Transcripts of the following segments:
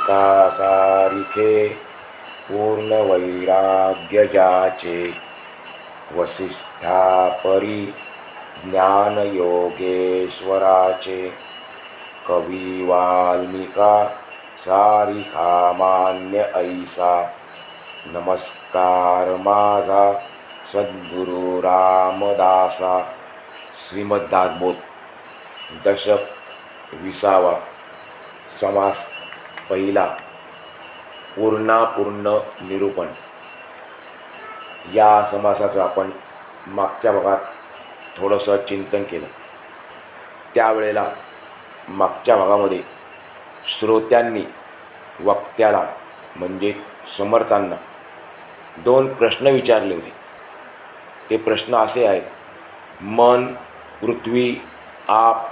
सारिखे पूर्ण वैराग्य जाचे वसिष्ठा परी ज्ञान योगेश्वराचे कवी वाल्मिका सारिखा मान्य ऐसा नमस्कार माझा सद्गुरु रामदासा. श्रीमद्भागवत दशक 20. समास पहिला. पूर्णापूर्ण निरूपण. या समासाचं आपण मागच्या भागात थोडंसं चिंतन केलं. त्यावेळेला मागच्या भागामध्ये श्रोत्यांनी वक्त्याला म्हणजे समर्थांना 2 प्रश्न विचारले होते. ते प्रश्न असे आहेत: मन, पृथ्वी, आप,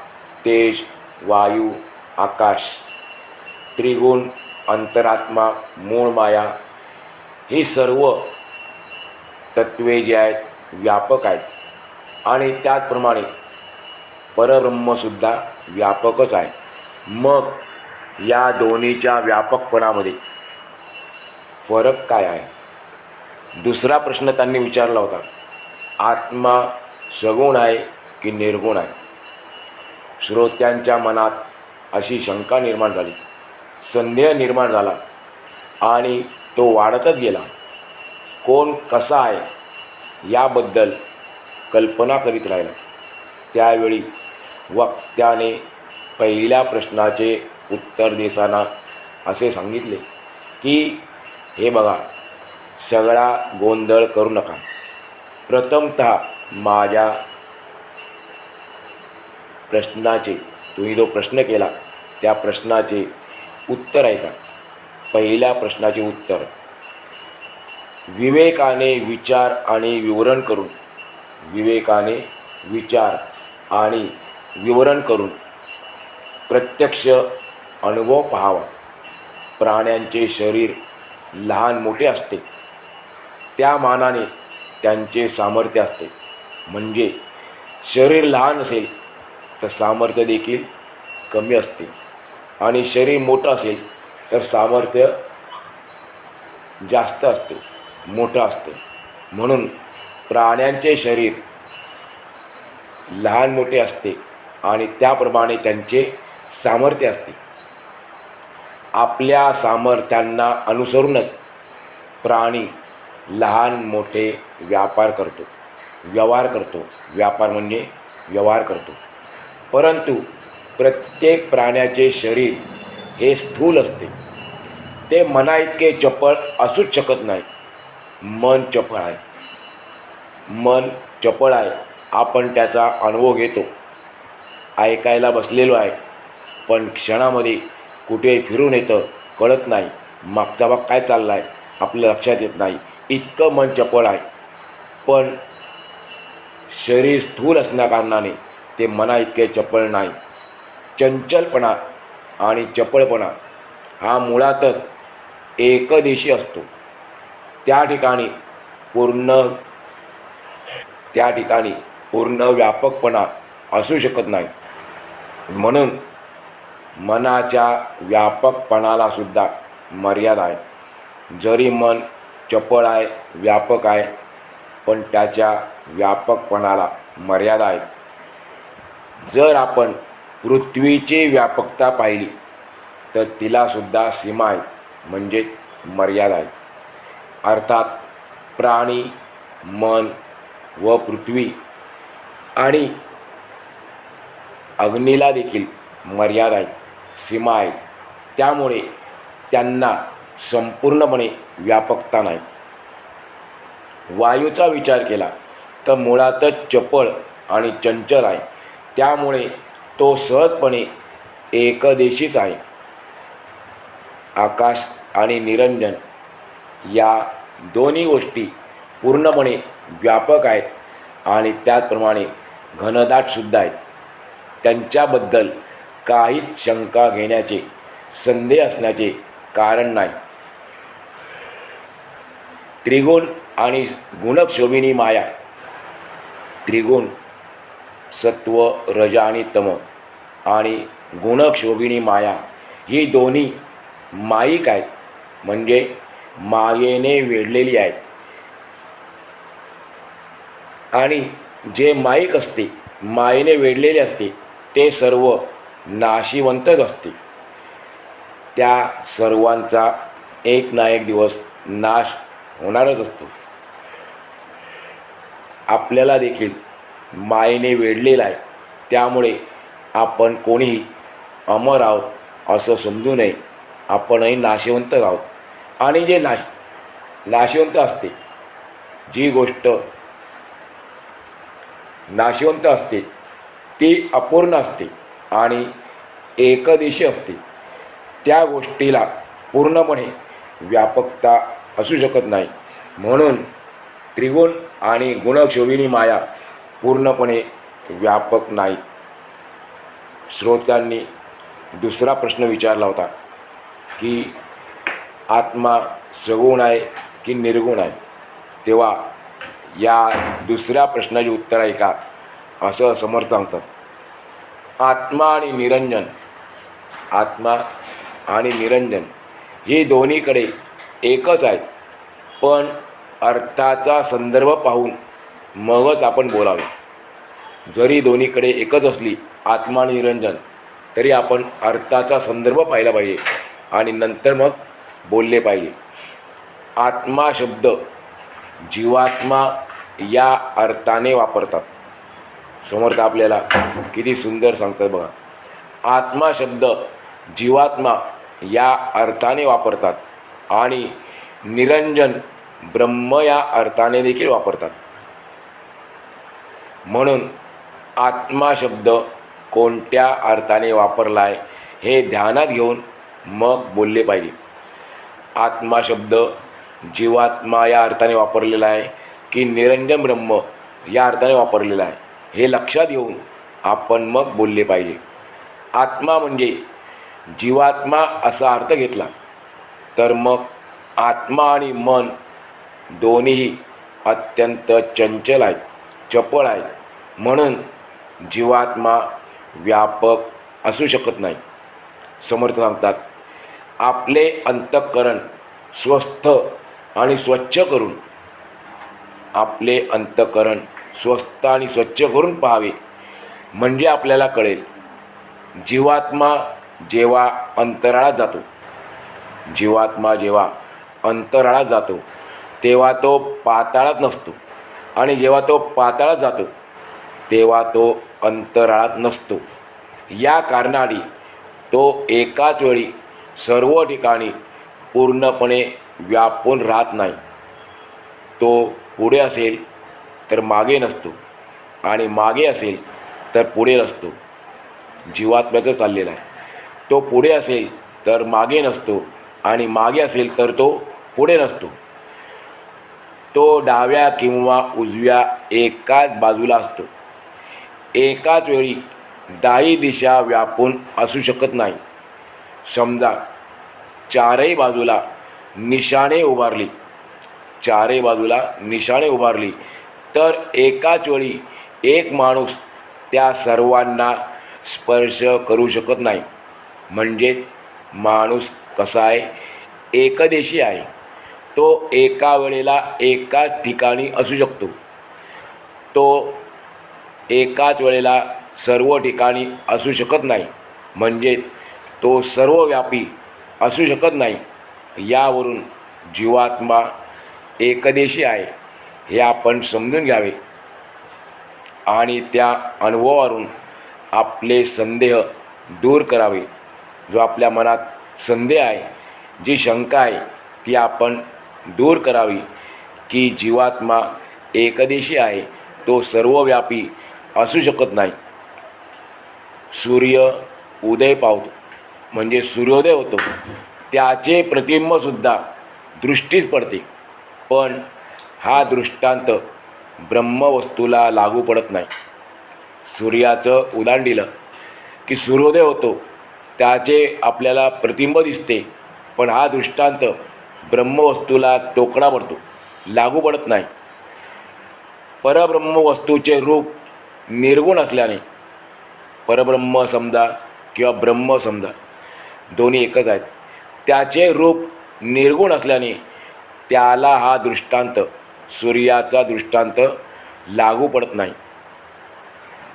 तेज, वायू, आकाश, त्रिगुण, अंतरात्मा, मूळ माया ही सर्व तत्वे जी आहेत व्यापक आहेत आणि त्याचप्रमाणे परब्रह्मसुद्धा व्यापकच आहे. मग या दोन्हीच्या व्यापकपणामध्ये फरक काय आहे? दुसरा प्रश्न त्यांनी विचारला होता: आत्मा सगुण आहे की निर्गुण आहे? श्रोत्यांच्या मनात अशी शंका निर्माण झाली, संदेह निर्माण झाला आणि तो वाढतच गेला. कोण कसा आहे याबद्दल कल्पना करीत राहिला. त्यावेळी वक्त्याने पहिल्या प्रश्नाचे उत्तर देताना असे सांगितले की हे बघा, सगळा गोंधळ करू नका. प्रथमतः माझ्या प्रश्नाचे, तुम्ही जो प्रश्न केला त्या प्रश्नाचे उत्तर आहे का? पहिल्या प्रश्नाचे उत्तर: विवेकाने विचार आणि विवरण करून, विवेकाने विचार आणि विवरण करून प्रत्यक्ष अनुभव पाहावा. प्राण्यांचे शरीर लहान मोठे असते, त्या मानाने त्यांचे सामर्थ्य असते. म्हणजे शरीर लहान असेल तर सामर्थ्य देखील कमी असते आणि शरीर मोठं असेल तर सामर्थ्य जास्त असते, मोठं असते. म्हणून प्राण्यांचे शरीर लहान मोठे असते आणि त्याप्रमाणे त्यांचे सामर्थ्य असते. आपल्या सामर्थ्यांना अनुसरूनच प्राणी लहान मोठे व्यवहार करतो. परंतु प्रत्येक प्राण्याचे शरीर हे स्थूल असते. ते मना इतके चपळ असूच शकत नाही. मन चपळ आहे. आपण त्याचा अनुभव घेतो, ऐकायला बसलेलो आहे, पण क्षणामध्ये कुठे फिरून येतं कळत नाही. मागचा भाग काय चालला आहे आपल्या लक्षात येत नाही. इतकं मन चपळ आहे. पण शरीर स्थूल असण्याकारणाने ते मना इतके चपळ नाही. चंचलपणा आणि चपळपणा हा मुळातच एकदेशी असतो. त्या ठिकाणी पूर्ण व्यापकपणा असू शकत नाही. म्हणून मनाच्या व्यापकपणाला सुद्धा मर्यादा आहे. जरी मन चपळ आहे, व्यापक आहे, पण त्याच्या व्यापकपणाला मर्यादा आहे. जर आपण पृथ्वीची व्यापकता पाहिली तर तिलासुद्धा सीमा आहेत, म्हणजे मर्यादा आहेत. अर्थात प्राणी, मन व पृथ्वी आणि अग्नीला देखील मर्यादा आहेत, सीमा आहेत. त्यामुळे त्यांना संपूर्णपणे व्यापकता नाही. वायूचा विचार केला तर मुळातच चपळ आणि चंचल आहे. त्यामुळे तो सहजपणे एकदेशीच आहे. आकाश आणि निरंजन या दोन्ही गोष्टी पूर्णपणे व्यापक आहेत आणि त्याचप्रमाणे घनदाटसुद्धा आहेत. त्यांच्याबद्दल काहीच शंका घेण्याचे, संदेह असण्याचे कारण नाही. त्रिगुण आणि गुणक्षोभिनी माया, त्रिगुण सत्व, रज आणि तम आणि गुणक्षोभिनी माया ही दोन्ही माईक आहेत, म्हणजे मायेने वेढलेली आहेत. आणि जे माईक असते, मायेने वेढलेले असते, ते सर्व नाशिवंतच असते. त्या सर्वांचा एक ना एक दिवस नाश होणारच असतो. आपल्याला देखील मायेने वेढलेला आहे, त्यामुळे आपण कोणीही अमर आहोत असं समजू नये. आपणही नाशिवंत आहोत. आणि जे नाशिवंत असते, जी गोष्ट नाशिवंत असते ती अपूर्ण असते आणि एकदेशी असते. त्या गोष्टीला पूर्णपणे व्यापकता असू शकत नाही. म्हणून त्रिगुण आणि गुणक्षोभिनी माया पूर्णपणे व्यापक नाही. श्रोत्यांनी दुसरा प्रश्न विचारला होता की आत्मा सगुण आहे की निर्गुण आहे. तेव्हा या दुसऱ्या प्रश्नाचे उत्तर आहे का, असं समर्थ सांगतात. आत्मा आणि निरंजन, आत्मा आणि निरंजन हे दोन्हीकडे एकच आहेत, पण अर्थाचा संदर्भ पाहून मगच आपण बोलावे. जरी दोन्हीकडे एकच असली आत्मा आणि निरंजन, तरी आपण अर्थाचा संदर्भ पाहिला पाहिजे आणि नंतर मग बोलले पाहिजे. आत्मा शब्द जीवात्मा या अर्थाने वापरतात. समर्थ आपल्याला किती सुंदर सांगतात बघा. आत्मा शब्द जीवात्मा या अर्थाने वापरतात आणि निरंजन ब्रह्म या अर्थाने देखील वापरतात. म्हणून आत्मा शब्द कोणत्या अर्थाने वापरला आहे हे ध्यानात घेऊन मग बोलले पाहिजे. आत्मा शब्द जीवात्मा या अर्थाने वापरलेला आहे की निरंजन ब्रह्म या अर्थाने वापरलेला आहे, हे लक्षात घेऊन आपण मग बोलले पाहिजे. आत्मा म्हणजे जीवात्मा असा अर्थ घेतला तर मग आत्मा आणि मन दोन्हीही अत्यंत चंचल आहेत, चपळ आहेत. म्हणून जीवात्मा व्यापक असू शकत नाही. समर्थ सांगतात, आपले अंतःकरण स्वस्थ आणि स्वच्छ करून, आपले अंतःकरण स्वस्थ आणि स्वच्छ करून पाहावे, म्हणजे आपल्याला कळेल. जीवात्मा जेव्हा अंतराळात जातो, जीवात्मा जेव्हा अंतराळात जातो तेव्हा तो पाताळात नसतो, आणि जेव्हा तो पाताळात जातो तेव्हा तो अंतराळात नसतो. या कारणाने तो एकाच वेळी सर्व ठिकाणी पूर्णपणे व्यापून राहत नाही. तो पुढे असेल तर मागे नसतो, आणि मागे असेल तर पुढे नसतो. जीवात्म्याचं चाललेलं आहे. तो पुढे असेल तर मागे नसतो, आणि मागे असेल तर तो पुढे नसतो. तो डाव्या किंवा उजव्या एकाच बाजूला असतो. एकाच वेळी दाही दिशा व्यापून असू शकत नाही. समजा चारही बाजूला निशाणे उभारली, चारही बाजूला निशाणे उभारली तर एकाच वेळी एक माणूस त्या सर्वांना स्पर्श करू शकत नाही. म्हणजे माणूस कसा आहे, एकदेशी आहे. तो एका वेळेला एकाच ठिकाणी असू शकतो. तो एकाच वेळेला सर्व ठिकाणी असू शकत नाही, म्हणजे तो सर्वव्यापी असू शकत नाही. यावरून जीवात्मा एकदेशी आहे हे आपण समजून घ्यावे आणि त्या अनुभवावरून आपले संदेह दूर करावे. जो आपल्या मनात संदेह आहे, जी शंका आहे, ती आपण दूर करावी की जीवात्मा एकदेशी आहे, तो सर्वव्यापी असू शकत नाही. सूर्य उदय पावतो, म्हणजे सूर्योदय होतो, त्याचे प्रतिबिंबसुद्धा दृष्टीस पडते. पण हा दृष्टांत ब्रह्मवस्तूला लागू पडत नाही. सूर्याचं उदाहरण दिलं की सूर्योदय होतो, त्याचे आपल्याला प्रतिबिंब दिसते, पण हा दृष्टांत ब्रह्मवस्तूला तोकडा पडतो, लागू पडत नाही. परब्रह्मवस्तूचे रूप निर्गुण असल्याने, परब्रह्म समजा किंवा ब्रह्म समजा, दोन्ही एकच आहेत, त्याचे रूप निर्गुण असल्याने त्याला हा दृष्टांत, सूर्याचा दृष्टांत लागू पडत नाही.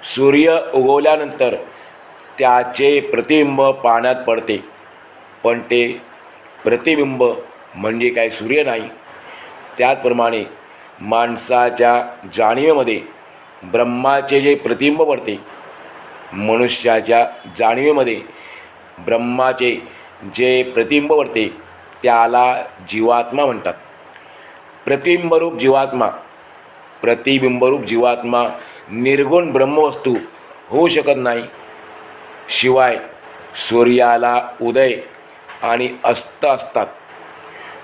सूर्य उगवल्यानंतर त्याचे प्रतिबिंब पाण्यात पडते, पण ते प्रतिबिंब म्हणजे काय सूर्य नाही. त्याचप्रमाणे माणसाच्या जाणीवेमध्ये ब्रह्माचे जे प्रतिबिंब पडते, मनुष्याच्या जाणीवेमध्ये ब्रह्माचे जे प्रतिबिंब पडते त्याला जीवात्मा म्हणतात. प्रतिबिंबरूप जीवात्मा निर्गुण ब्रह्मवस्तू होऊ शकत नाही. शिवाय सूर्याला उदय आणि अस्त असतात.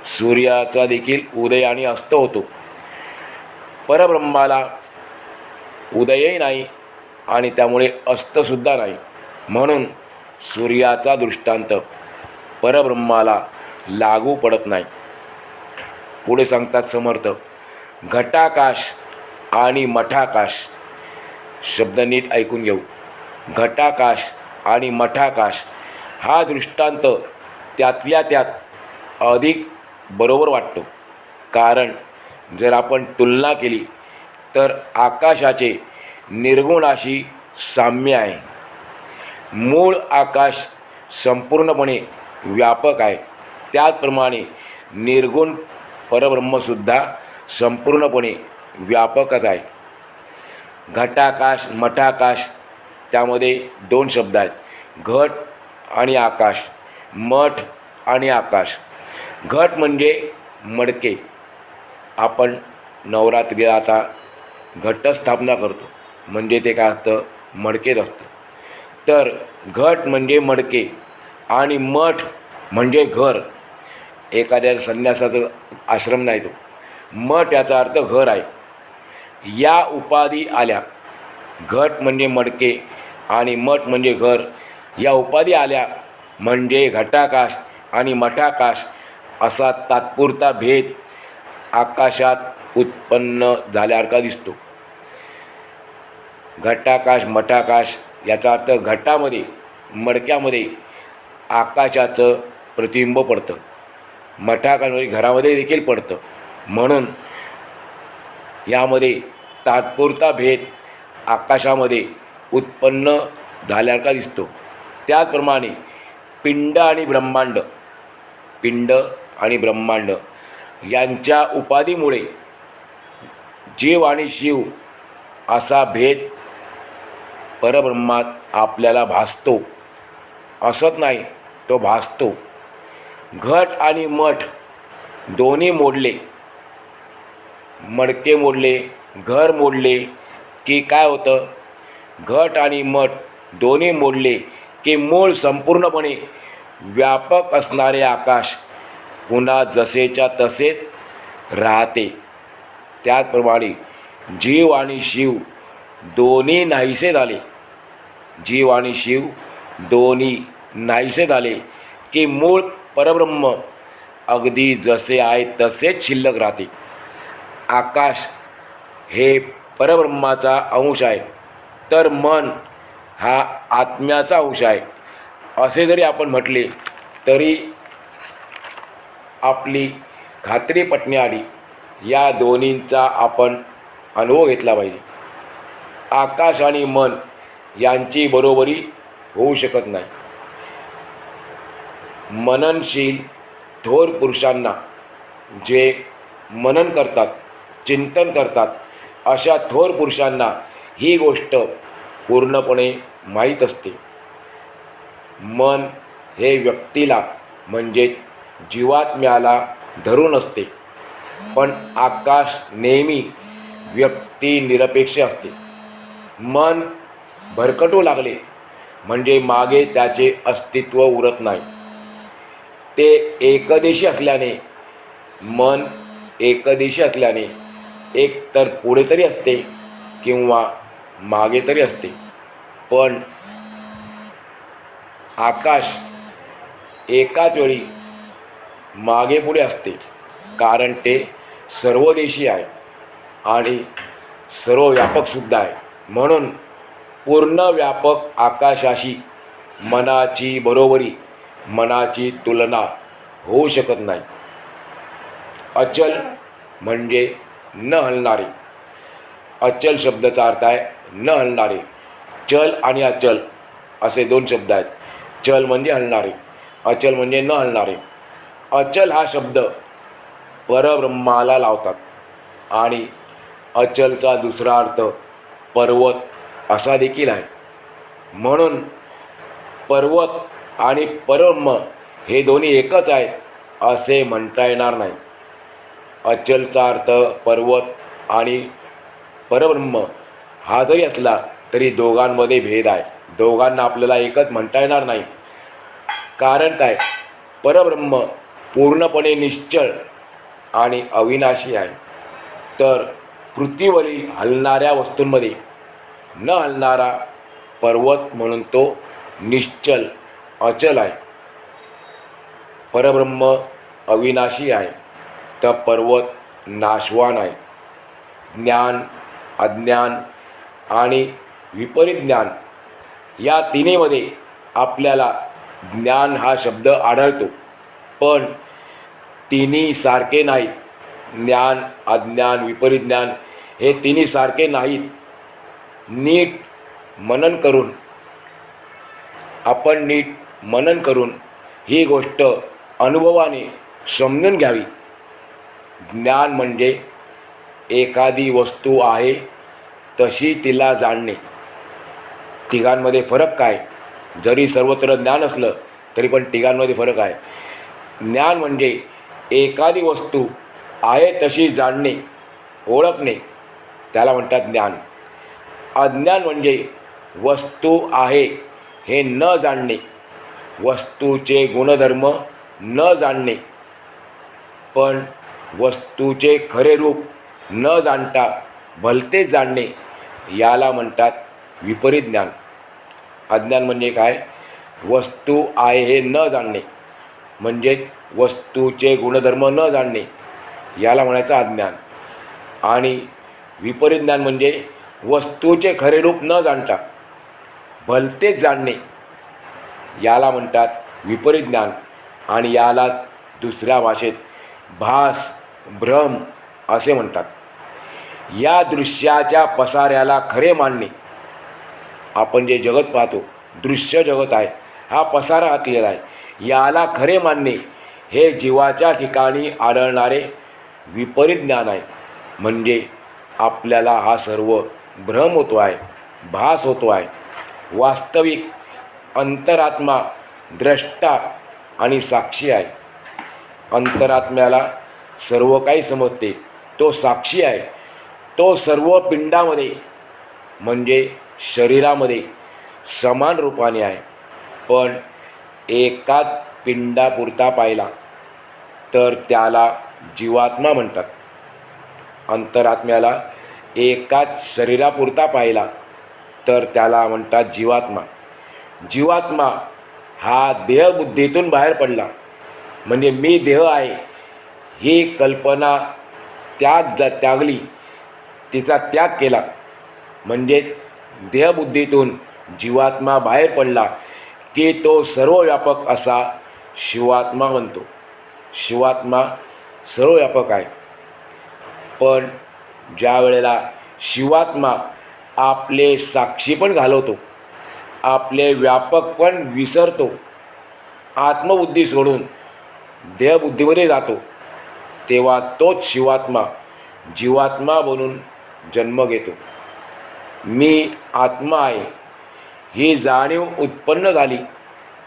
सूर्याचा देखील उदय आणि अस्त होतो. परब्रह्माला उदयही नाही आणि त्यामुळे अस्तसुद्धा नाही. म्हणून सूर्याचा दृष्टांत परब्रह्माला लागू पडत नाही. पुढे सांगतात समर्थ, घटाकाश आणि मठाकाश. शब्द नीट ऐकून घेऊ. घटाकाश आणि मठाकाश हा दृष्टांत त्यातल्या त्यात अधिक बरोबर वाटतो. कारण जर आपण तुलना केली तर आकाशाचे निर्गुणाशी साम्य आहे. मूळ आकाश संपूर्णपणे व्यापक आहे. त्याचप्रमाणे निर्गुण परब्रह्मसुद्धा संपूर्णपणे व्यापकच आहे. घटाकाश मठाकाश त्यामध्ये दोन शब्द आहेत, घट आणि आकाश, मठ आणि आकाश. घट म्हणजे मडके. आपण नवरात्रीला आता घटस्थापना करतो, म्हणजे ते काय असतं, मडकेच असतं. तर घट म्हणजे मडके आणि मठ म्हणजे घर. एखाद्या संन्यासाचं आश्रम नाही तो. मठ याचा अर्थ घर आहे. या उपाधी आल्या, घट म्हणजे मडके आणि मठ म्हणजे घर, या उपाधी आल्या म्हणजे घटाकाश आणि मठाकाश असा तात्पुरता भेद आकाशात उत्पन्न झाल्यासारखा दिसतो. घटाकाश मठाकाश याचा अर्थ घटामध्ये मडक्यामध्ये आकाशाचं प्रतिबिंब पडतं, मठाकाशामध्ये घरामध्ये देखील पडतं. म्हणून यामध्ये तात्पुरता भेद आकाशामध्ये उत्पन्न झाल्यासारखा दिसतो. त्याचप्रमाणे पिंड आणि ब्रह्मांड यांच्या उपाधीमुळे जीव आणि शिव असा भेद परब्रह्मात आपल्याला भासतो. असत नाही, तो भासतो. घट आणि मठ दोन्ही मोडले, मडके मोडले, घर मोडले की काय होतं, घट आणि मठ दोन्ही मोडले की मूळ संपूर्णपणे व्यापक असणारे आकाश पुन्हा जसेच्या तसेच राहते. त्याचप्रमाणे जीव आणि शिव दोन्ही नाहीसे झाले. जीव आणि शिव दोन्ही नाहीसे झाले की मूळ परब्रह्म अगदी जसे आहे तसेच शिल्लक राहते. आकाश हे परब्रह्माचा अंश आहे, तर मन हा आत्म्याचा अंश आहे. असे जरी आपण म्हटले तरी आपली खात्री पटणे आली. या दोन्हींचा आपण अनुभव घेतला पाहिजे. आकाश आणि मन यांची बरोबरी होऊ शकत नाही. मननशील थोर पुरुषांना, जे मनन करतात, चिंतन करतात, अशा थोर पुरुषांना ही गोष्ट पूर्णपणे माहीत असते. मन हे व्यक्तीला म्हणजे जीवात्म्याला धरून असते, पण आकाश नेहमी व्यक्तिनिरपेक्ष असते. मन भरकटू लागले म्हणजे मागे त्याचे अस्तित्व उरत नाही. ते एकदेशी असल्याने एक तर पुढे तरी असते किंवा मागे तरी असते. पण आकाश एकाच वेळी मागे पुढे असते, कारण ते सर्वदेशी आहे आणि सर्वव्यापकसुद्धा आहे. म्हणून पूर्ण व्यापक आकाशाशी मनाची बरोबरी, मनाची तुलना होऊ शकत नाही. अचल म्हणजे न हलणारे. अचल शब्दाचा अर्थ आहे न हलणारे. चल आणि अचल असे दोन शब्द आहेत. चल म्हणजे हलणारे, अचल म्हणजे न हलणारे. अचल हा शब्द परब्रह्माला लावतात आणि अचलचा दुसरा अर्थ पर्वत असा देखील आहे. म्हणून पर्वत आणि परब्रह्म हे दोन्ही एकच आहेत असे म्हणता येणार नाही. अचलचा अर्थ पर्वत आणि परब्रह्म हा जरी असला तरी दोघांमध्ये भेद आहे. दोघांना आपल्याला एकच म्हणता येणार नाही. कारण काय? परब्रह्म पूर्णपणे निश्चळ आणि अविनाशी आहे. तर पृथ्वीवरील हलणाऱ्या वस्तूंमध्ये न हलणारा पर्वत म्हणून तो निश्चल अचल आहे. परब्रह्म अविनाशी आहे तर पर्वत नाशवान आहे. ज्ञान, अज्ञान आणि विपरीत ज्ञान या तिन्हीमध्ये आपल्याला ज्ञान हा शब्द आढळतो, पण तिन्ही सारखे नाहीत. ज्ञान, अज्ञान, विपरीत ज्ञान हे तिन्ही सारखे नाहीत. नीट मनन करून ही गोष्ट अनुभवाने समजून घ्यावी. ज्ञान म्हणजे एखादी वस्तू आहे तशी तिला जाणणे. तिघांमध्ये फरक काय? जरी सर्वत्र ज्ञान असलं तरी पण तिघांमध्ये फरक आहे. ज्ञान म्हणजे एखादी वस्तू आहे तशी जाणणे, ओळखणे, त्याला म्हणतात ज्ञान. अज्ञान म्हणजे वस्तू आहे हे न जाणणे, वस्तूचे गुणधर्म न जाणणे, पण वस्तूचे खरे रूप न जाणता भलतेच जाणणे, याला म्हणतात विपरीत ज्ञान. अज्ञान म्हणजे काय? वस्तू आहे हे न जाणणे, म्हणजे वस्तूचे गुणधर्म न जाणणे, याला म्हणायचं अज्ञान. आणि विपरीत ज्ञान म्हणजे वस्तूचे खरे रूप न जाणता भलतेच जाणणे, याला म्हणतात विपरीत ज्ञान. आणि याला दुसऱ्या भाषेत भास, भ्रम असे म्हणतात. या दृश्याच्या पसाऱ्याला खरे मानणे. आपण जे जगत पाहतो, दृश्य जगत आहे, हा पसारा घातलेला आहे, याला खरे मानणे हे जीवाच्या ठिकाणी आढळणारे विपरीत ज्ञान आहे. म्हणजे आपल्याला हा सर्व भ्रम होतो आहे, भास होतो आहे. वास्तविक अंतरात्मा द्रष्टा आणि साक्षी आहे. अंतरात्म्याला सर्व काही समजते, तो साक्षी आहे. तो सर्व पिंडामध्ये म्हणजे शरीरामध्ये समान रूपाने आहे, पण एकाच पिंडापुरता पाहिला तर त्याला जीवात्मा म्हणतात. अंतरात्म्याला एकाच शरीरापुरता पाहिला तर त्याला म्हणतात जीवात्मा. जीवात्मा हा देहबुद्धीतून बाहेर पडला, म्हणजे मी देह आहे ही कल्पना त्यागली, तिचा त्याग केला, म्हणजे देहबुद्धीतून जीवात्मा बाहेर पडला की तो सर्वव्यापक असा शिवात्मा बनतो. शिवात्मा सर्वव्यापक आहे. पण ज्या वेळेला शिवात्मा आपले साक्षीपण घालवतो, आपले व्यापकपण विसरतो, आत्मबुद्धी सोडून देहबुद्धीमध्ये जातो, तेव्हा तोच शिवात्मा जीवात्मा बनून जन्म घेतो. मी आत्मा आहे ही जाणीव उत्पन्न झाली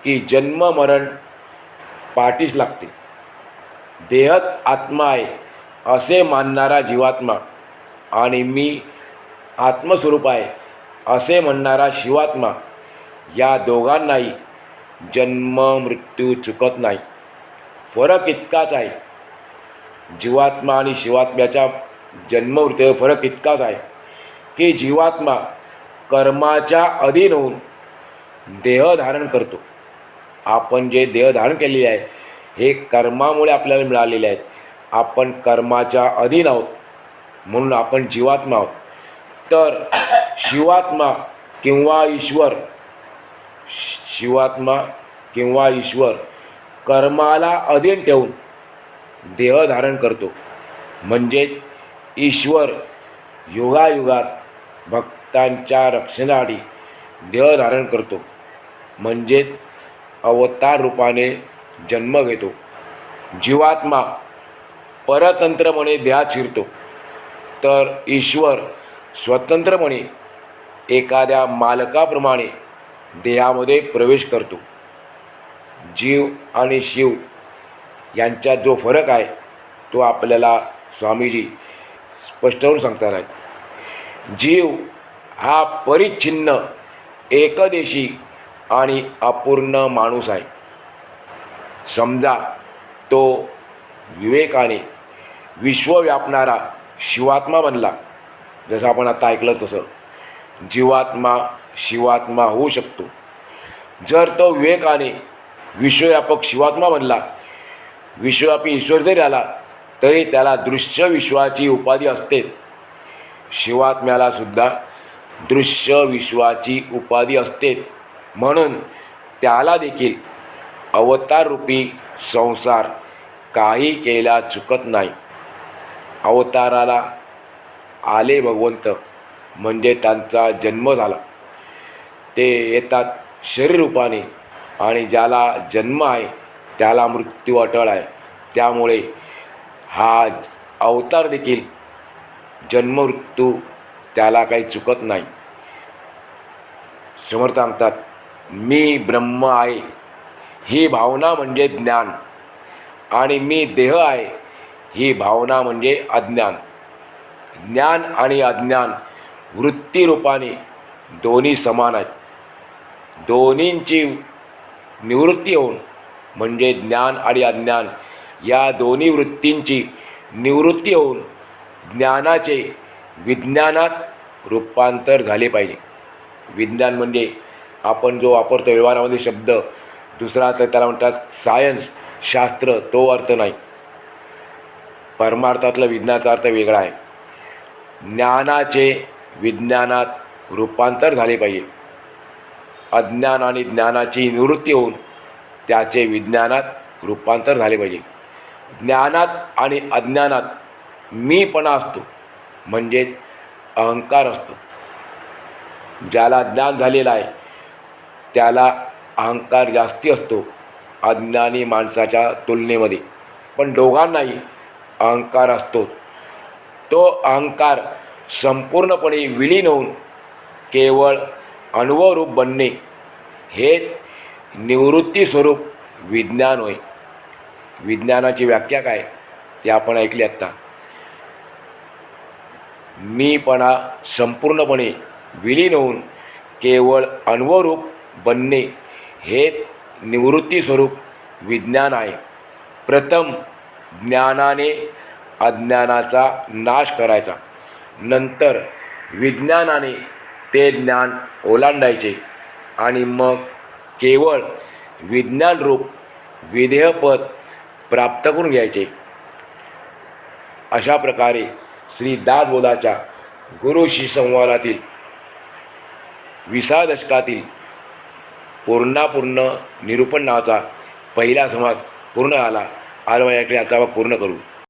की जन्म मरण पाठीस लागते. देहच आत्मा आहे असे मानणारा जीवात्मा आणि मी आत्मस्वरूप आहे असे म्हणणारा शिवात्मा, या दोघांनाही जन्म मृत्यू चुकत नाही. फरक इतकाच आहे. जीवात्मा आणि शिवात्म्याचा जन्म मृत्यू फरक इतकाच आहे की जीवात्मा कर्माच्या अधीन होऊन देह धारण करतो. आपण जे देह धारण केलेले आहे हे कर्मामुळे आपल्याला मिळालेले आहेत. आपण कर्माच्या अधीन आहोत म्हणून आपण जीवात्मा आहोत. तर शिवात्मा किंवा ईश्वर कर्माला अधीन ठेवून देह धारण करतो. म्हणजेच ईश्वर युगायुगात भक्तांच्या रक्षणासाठी देह धारण करतो. म्हणजेच अवतार रूपाने जन्म घेतो. जीवात्मा परतंत्रपणे देहात शिरतो, तर ईश्वर स्वतंत्रपणे एखाद्या मालकाप्रमाणे देहामध्ये प्रवेश करतो. जीव आणि शिव यांच्यात जो फरक आहे तो आपल्याला स्वामीजी स्पष्ट करून सांगतात आहेत. जीव हा परिच्छिन्न, एकदेशी आणि अपूर्ण माणूस आहे. समजा तो विवेकाने विश्व व्यापणारा शिवात्मा बनला. जसं आपण आता ऐकलं तसं जीवात्मा शिवात्मा होऊ शकतो. जर तो विवेकाने विश्वव्यापक शिवात्मा बनला, विश्वव्यापी ईश्वर जरी आला तरी त्याला दृश्य विश्वाची उपाधी असते. शिवात्म्याला सुद्धा दृश्य विश्वाची उपाधी असते. म्हणून त्याला देखील अवताररूपी संसार काही केल्या चुकत नाही. अवताराला आले भगवंत म्हणजे त्यांचा जन्म झाला. ते येतात शरीररूपाने आणि ज्याला जन्म आहे त्याला मृत्यू अटळ आहे. त्यामुळे हा अवतार देखील जन्ममृत्यू त्याला काही चुकत नाही. समर्थ सांगतात, मी ब्रह्म आहे ही भावना म्हणजे ज्ञान, आणि मी देह आहे ही भावना म्हणजे अज्ञान. ज्ञान आणि अज्ञान वृत्तीरूपाने दोन्ही समान आहेत. दोन्हींची निवृत्ती होऊन म्हणजे ज्ञान आणि अज्ञान या दोन्ही वृत्तींची निवृत्ती होऊन ज्ञानाचे विज्ञानात रूपांतर झाले पाहिजे. विज्ञान म्हणजे आपण जो वापरतो व्यवहारामध्ये शब्द, दुसरा तर त्याला म्हणतात सायन्स, शास्त्र, तो अर्थ नाही. परमार्थातला विज्ञानाचा अर्थ वेगळा आहे. ज्ञानाचे विज्ञानात रूपांतर झाले पाहिजे. अज्ञान आणि ज्ञानाची निवृत्ती होऊन त्याचे विज्ञानात रूपांतर झाले पाहिजे. ज्ञानात आणि अज्ञानात मीपणा असतो, म्हणजेच अहंकार असतो. ज्याला ज्ञान झालेला आहे त्याला अहंकार जास्ती असतो अज्ञानी माणसाच्या तुलनेमध्ये, पण दोघांनाही अहंकार असतो. तो अहंकार संपूर्णपणे विलीन होऊन केवळ अनुभवरूप बनणे हेच निवृत्ती स्वरूप विज्ञान होय. विज्ञानाची व्याख्या काय ते आपण ऐकली आत्ता. मीपणा संपूर्णपणे विलीन होऊन केवळ अनुभवरूप बनणे हे निवृत्ती स्वरूप विज्ञान आहे. प्रथम ज्ञानाने अज्ञानाचा नाश करायचा, नंतर विज्ञानाने ते ज्ञान ओलांडायचे आणि मग केवळ विज्ञानरूप विधेयपद प्राप्त करून घ्यायचे. अशा प्रकारे श्री दासबोधाच्या गुरुशी संवादातील 20व्या दशकातील पूर्णापूर्ण निरूपण नावाचा पहिला समाज पूर्ण झाला. आज माझ्याकडे आता पूर्ण करू.